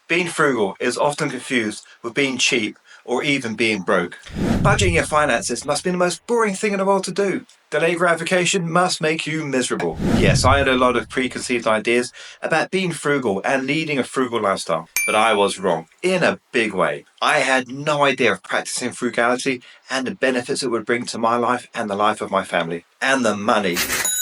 Being frugal is often confused with being cheap or even being broke. Budgeting your finances must be the most boring thing in the world to do. Delayed gratification must make you miserable. Yes, I had a lot of preconceived ideas about being frugal and leading a frugal lifestyle, but I was wrong in a big way. I had no idea of practicing frugality and the benefits it would bring to my life and the life of my family. And the money.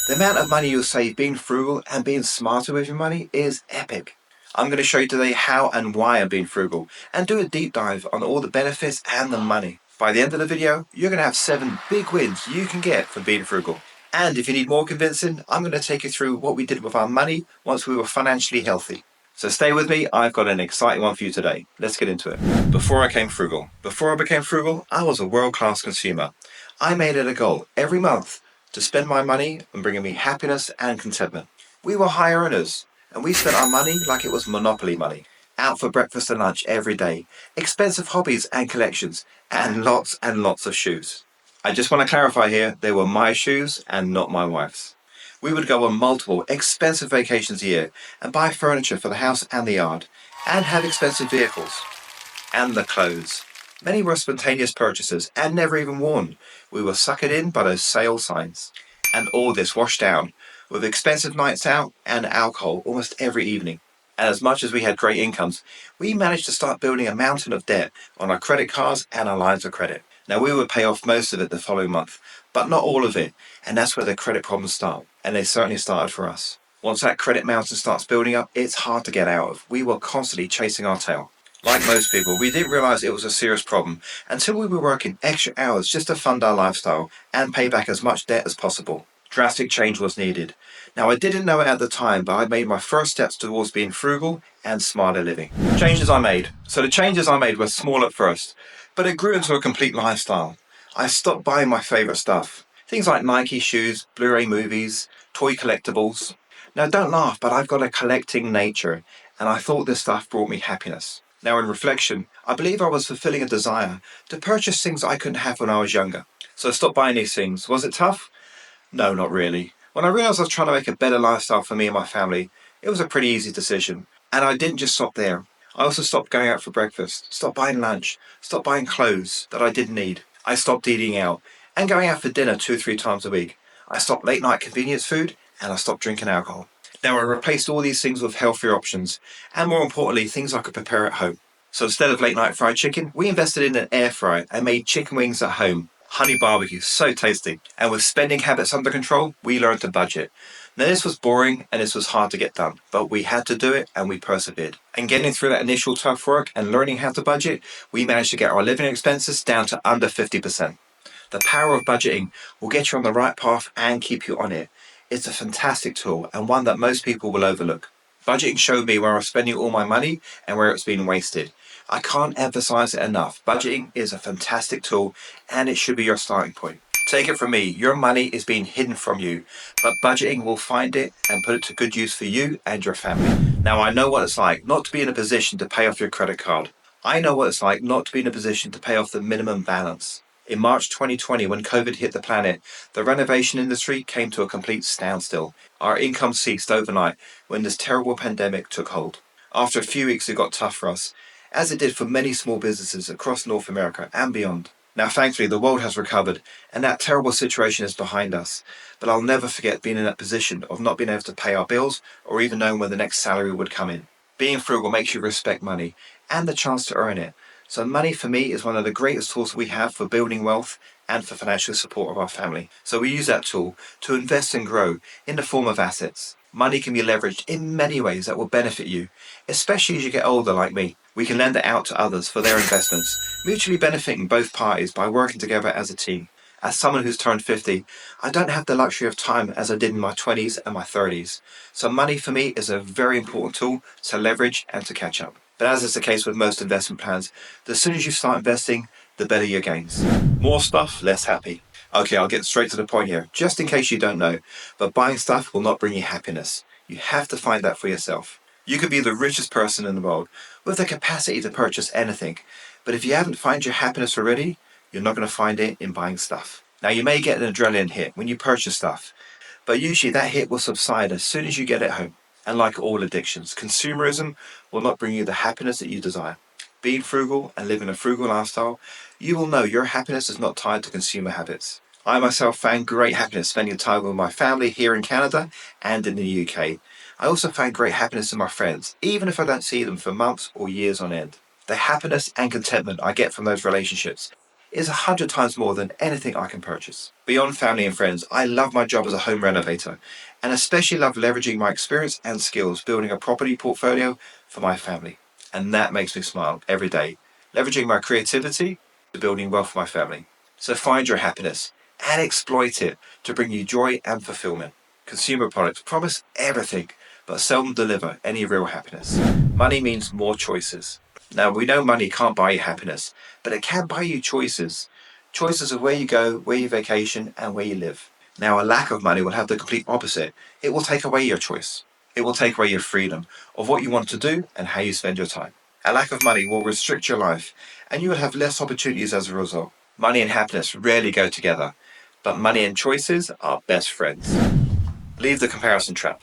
The amount of money you'll save being frugal and being smarter with your money is epic. I'm going to show you today how and why I'm being frugal and do a deep dive on all the benefits and the money. By the end of the video, you're going to have 7 big wins you can get from being frugal. And if you need more convincing, I'm going to take you through what we did with our money once we were financially healthy. So stay with me, I've got an exciting one for you today. Let's get into it. Before I became frugal, I was a world-class consumer. I made it a goal every month to spend my money on bringing me happiness and contentment. We were high earners, and we spent our money like it was monopoly money. Out for breakfast and lunch every day, expensive hobbies and collections, and lots of shoes. I just want to clarify here, they were my shoes and not my wife's. We would go on multiple expensive vacations a year and buy furniture for the house and the yard, and have expensive vehicles. And the clothes. Many were spontaneous purchases and never even worn. We were suckered in by those sale signs. And all this washed down with expensive nights out and alcohol almost every evening. And as much as we had great incomes, we managed to start building a mountain of debt on our credit cards and our lines of credit. Now, we would pay off most of it the following month, but not all of it. And that's where the credit problems start. And they certainly started for us. Once that credit mountain starts building up, it's hard to get out of. We were constantly chasing our tail. Like most people, we didn't realize it was a serious problem until we were working extra hours just to fund our lifestyle and pay back as much debt as possible. Drastic change was needed. Now, I didn't know it at the time, but I made my first steps towards being frugal and smarter living. Changes I made. So the changes I made were small at first, but it grew into a complete lifestyle. I stopped buying my favorite stuff. Things like Nike shoes, Blu-ray movies, toy collectibles. Now, don't laugh, but I've got a collecting nature, and I thought this stuff brought me happiness. Now, in reflection, I believe I was fulfilling a desire to purchase things I couldn't have when I was younger. So I stopped buying these things. Was it tough? No, not really. When I realized I was trying to make a better lifestyle for me and my family, it was a pretty easy decision. And I didn't just stop there. I also stopped going out for breakfast, stopped buying lunch, stopped buying clothes that I didn't need. I stopped eating out and going out for dinner 2 or 3 times a week. I stopped late night convenience food and I stopped drinking alcohol. Now, I replaced all these things with healthier options, and more importantly, things I could prepare at home. So instead of late night fried chicken, we invested in an air fryer and made chicken wings at home. Honey barbecue, so tasty. And with spending habits under control, we learned to budget. Now, this was boring and this was hard to get done, but we had to do it and we persevered. And getting through that initial tough work and learning how to budget, we managed to get our living expenses down to under 50%. The power of budgeting will get you on the right path and keep you on it. It's a fantastic tool and one that most people will overlook. Budgeting showed me where I was spending all my money and where it's being wasted. I can't emphasize it enough. Budgeting is a fantastic tool and it should be your starting point. Take it from me, your money is being hidden from you, but budgeting will find it and put it to good use for you and your family. Now, I know what it's like not to be in a position to pay off your credit card. I know what it's like not to be in a position to pay off the minimum balance. In March 2020, when COVID hit the planet, the renovation industry came to a complete standstill. Our income ceased overnight when this terrible pandemic took hold. After a few weeks, it got tough for us, as it did for many small businesses across North America and beyond. Now, thankfully, the world has recovered, and that terrible situation is behind us. But I'll never forget being in that position of not being able to pay our bills or even knowing when the next salary would come in. Being frugal makes you respect money and the chance to earn it. So money for me is one of the greatest tools we have for building wealth and for financial support of our family. So we use that tool to invest and grow in the form of assets. Money can be leveraged in many ways that will benefit you, especially as you get older like me. We can lend it out to others for their investments, mutually benefiting both parties by working together as a team. As someone who's turned 50, I don't have the luxury of time as I did in my 20s and my 30s. So money for me is a very important tool to leverage and to catch up. But as is the case with most investment plans, the sooner you start investing, the better your gains. More stuff, less happy. Okay, I'll get straight to the point here, just in case you don't know, but buying stuff will not bring you happiness. You have to find that for yourself. You could be the richest person in the world with the capacity to purchase anything, but if you haven't found your happiness already, you're not going to find it in buying stuff. Now, you may get an adrenaline hit when you purchase stuff, but usually that hit will subside as soon as you get it home. And like all addictions, consumerism will not bring you the happiness that you desire. Being frugal and living a frugal lifestyle, you will know your happiness is not tied to consumer habits. I myself found great happiness spending time with my family here in Canada and in the UK. I also found great happiness in my friends, even if I don't see them for months or years on end. The happiness and contentment I get from those relationships is 100 times more than anything I can purchase. Beyond family and friends, I love my job as a home renovator and especially love leveraging my experience and skills building a property portfolio for my family. And that makes me smile every day, leveraging my creativity to building wealth for my family. So find your happiness and exploit it to bring you joy and fulfillment. Consumer products promise everything, but seldom deliver any real happiness. Money means more choices. Now, we know money can't buy you happiness, but it can buy you choices. Choices of where you go, where you vacation, and where you live. Now, a lack of money will have the complete opposite. It will take away your choice. It will take away your freedom of what you want to do and how you spend your time. A lack of money will restrict your life, and you will have less opportunities as a result. Money and happiness rarely go together, but money and choices are best friends. Leave the comparison trap.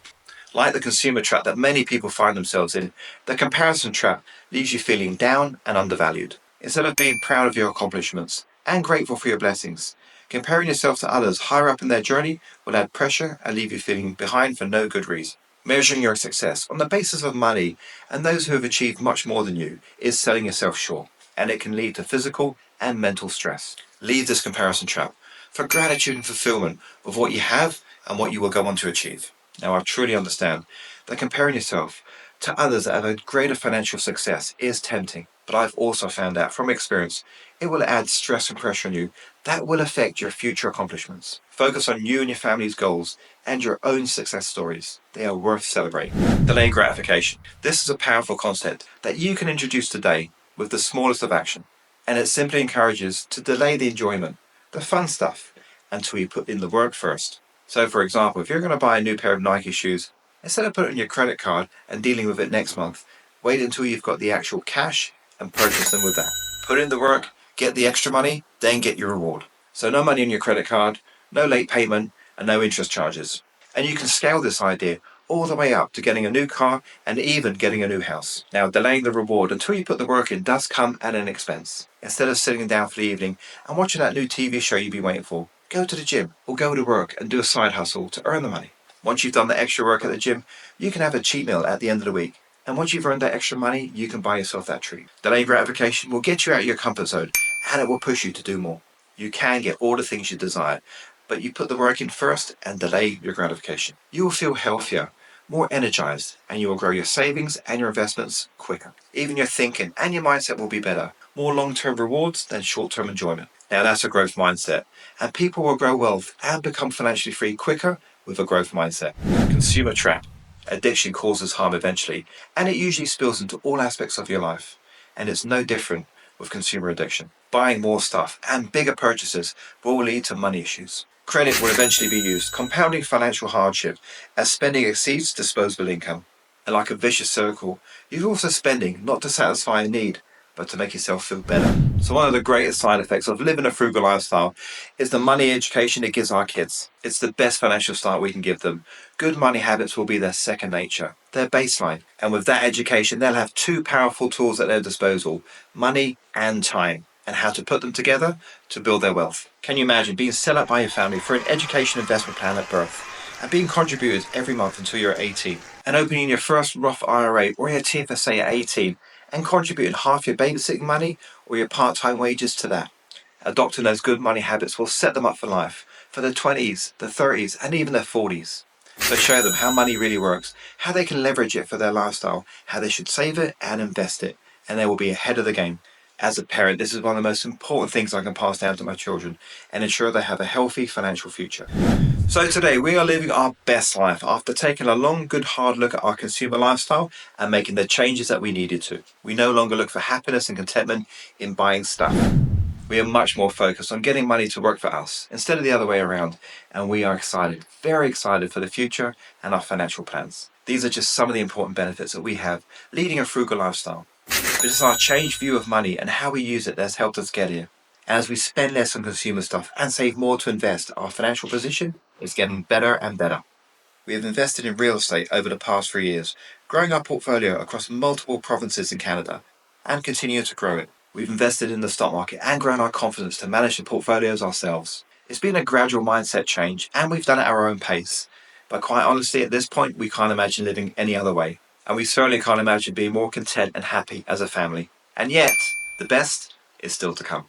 Like the consumer trap that many people find themselves in, the comparison trap leaves you feeling down and undervalued. Instead of being proud of your accomplishments and grateful for your blessings, comparing yourself to others higher up in their journey will add pressure and leave you feeling behind for no good reason. Measuring your success on the basis of money and those who have achieved much more than you is selling yourself short, and it can lead to physical and mental stress. Leave this comparison trap for gratitude and fulfillment of what you have and what you will go on to achieve. Now, I truly understand that comparing yourself to others that have a greater financial success is tempting, but I've also found out from experience it will add stress and pressure on you that will affect your future accomplishments. Focus on you and your family's goals and your own success stories. They are worth celebrating. Delay gratification. This is a powerful concept that you can introduce today with the smallest of action, and it simply encourages to delay the enjoyment, the fun stuff, until you put in the work first. So, for example, if you're going to buy a new pair of Nike shoes, instead of putting your credit card and dealing with it next month, wait until you've got the actual cash and purchase them with that. Put in the work, get the extra money, then get your reward. So no money on your credit card, no late payment, and no interest charges. And you can scale this idea all the way up to getting a new car and even getting a new house. Now, delaying the reward until you put the work in does come at an expense. Instead of sitting down for the evening and watching that new TV show you've been waiting for, go to the gym or go to work and do a side hustle to earn the money. Once you've done the extra work at the gym, you can have a cheat meal at the end of the week. And once you've earned that extra money, you can buy yourself that treat. Delayed gratification will get you out of your comfort zone and it will push you to do more. You can get all the things you desire, but you put the work in first and delay your gratification. You will feel healthier, more energized, and you will grow your savings and your investments quicker. Even your thinking and your mindset will be better. More long-term rewards than short-term enjoyment. Now that's a growth mindset, and people will grow wealth and become financially free quicker with a growth mindset. Consumer trap. Addiction causes harm eventually, and it usually spills into all aspects of your life. And it's no different with consumer addiction. Buying more stuff and bigger purchases will lead to money issues. Credit will eventually be used, compounding financial hardship as spending exceeds disposable income. And like a vicious circle, you're also spending not to satisfy a need, but to make yourself feel better. So one of the greatest side effects of living a frugal lifestyle is the money education it gives our kids. It's the best financial start we can give them. Good money habits will be their second nature, their baseline. And with that education, they'll have two powerful tools at their disposal, money and time, and how to put them together to build their wealth. Can you imagine being set up by your family for an education investment plan at birth and being contributed every month until you're 18, and opening your first Roth IRA or your TFSA at 18, and contributing half your babysitting money or your part-time wages to that? Adopting those good money habits will set them up for life, for their 20s, their 30s, and even their 40s. So show them how money really works, how they can leverage it for their lifestyle, how they should save it and invest it, and they will be ahead of the game. As a parent, this is one of the most important things I can pass down to my children and ensure they have a healthy financial future. So today we are living our best life after taking a long, good, hard look at our consumer lifestyle and making the changes that we needed to. We no longer look for happiness and contentment in buying stuff. We are much more focused on getting money to work for us instead of the other way around. And we are excited, very excited for the future and our financial plans. These are just some of the important benefits that we have leading a frugal lifestyle. It is our changed view of money and how we use it that has helped us get here. As we spend less on consumer stuff and save more to invest, our financial position is getting better and better. We have invested in real estate over the past 3 years, growing our portfolio across multiple provinces in Canada, and continue to grow it. We've invested in the stock market and grown our confidence to manage the portfolios ourselves. It's been a gradual mindset change, and we've done it at our own pace. But quite honestly, at this point, we can't imagine living any other way. And we certainly can't imagine being more content and happy as a family. And yet, the best is still to come.